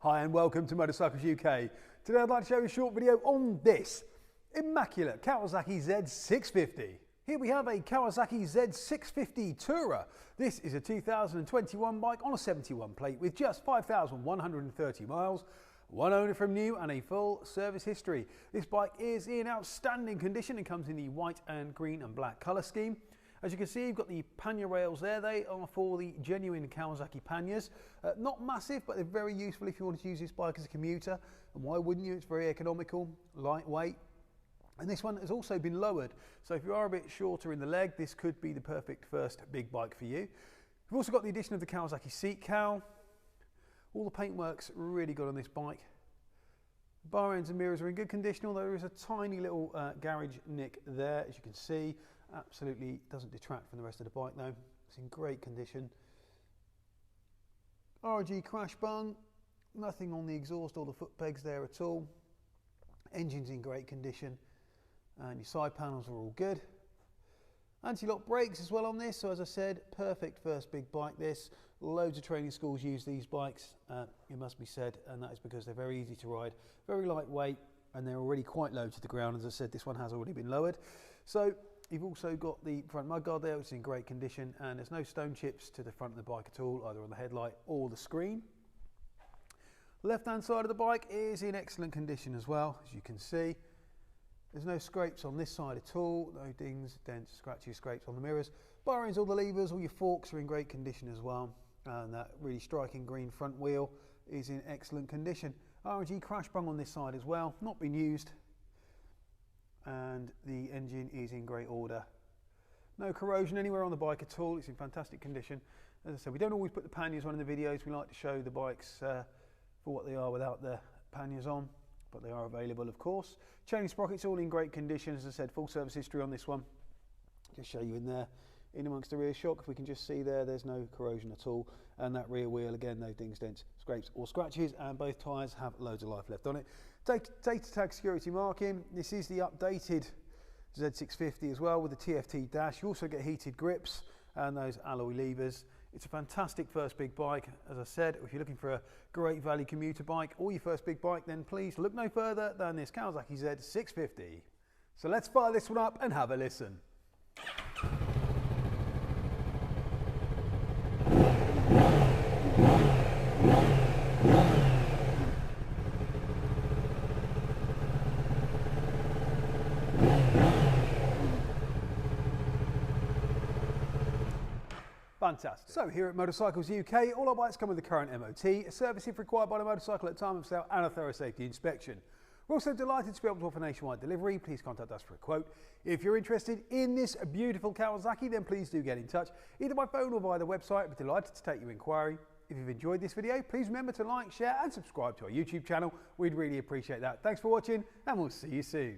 Hi and welcome to Motorcycles UK. Today I'd like to show you a short video on this immaculate Kawasaki Z650. Here we have a Kawasaki Z650 Tourer. This is a 2021 bike on a 71 plate with just 5,130 miles, one owner from new and a full service history. This bike is in outstanding condition and comes in the white and green and black colour scheme. As you can see, you've got the pannier rails there. They are for the genuine Kawasaki panniers. Not massive, but they're very useful if you want to use this bike as a commuter. And why wouldn't you? It's very economical, lightweight. And this one has also been lowered. So if you are a bit shorter in the leg, this could be the perfect first big bike for you. We've also got the addition of the Kawasaki seat cowl. All the paintwork's really good on this bike. Bar ends and mirrors are in good condition, although there is a tiny little garage nick there, as you can see. Absolutely doesn't detract from the rest of the bike though. It's in great condition. RG crash bung, nothing on the exhaust or the foot pegs there at all. Engine's in great condition and your side panels are all good. Anti-lock brakes as well on this, so as I said, perfect first big bike this. Loads of training schools use these bikes, it must be said, and that is because they're very easy to ride, very lightweight, and they're already quite low to the ground. As I said, this one has already been lowered. So you've also got the front mudguard there, which is in great condition, and there's no stone chips to the front of the bike at all, either on the headlight or the screen. The left-hand side of the bike is in excellent condition as well, as you can see. There's no scrapes on this side at all, no dings, dents, scratches, scrapes on the mirrors. Bar ends, all the levers, all your forks are in great condition as well. And that really striking green front wheel is in excellent condition. RG crash bung on this side as well, not been used. And the engine is in great order. No corrosion anywhere on the bike at all, it's in fantastic condition. As I said, we don't always put the panniers on in the videos, we like to show the bikes for what they are without the panniers on, but they are available of course. Chain sprockets all in great condition, as I said, full service history on this one. Just show you in there, in amongst the rear shock, if we can just see there, there's no corrosion at all. And that rear wheel, again, no dings, dents, scrapes or scratches, and both tyres have loads of life left on it. Data tag security marking. This is the updated Z650 as well with the TFT dash. You also get heated grips and those alloy levers. It's a fantastic first big bike. As I said, if you're looking for a great value commuter bike or your first big bike, then please look no further than this Kawasaki Z650. So let's fire this one up and have a listen. Fantastic. So here at Motorcycles UK, all our bikes come with a current MOT, a service if required by the motorcycle at time of sale, and a thorough safety inspection. We're also delighted to be able to offer nationwide delivery. Please contact us for a quote. If you're interested in this beautiful Kawasaki, then please do get in touch, either by phone or via the website. We're delighted to take your inquiry. If you've enjoyed this video, please remember to like, share and subscribe to our YouTube channel. We'd really appreciate that. Thanks for watching and we'll see you soon.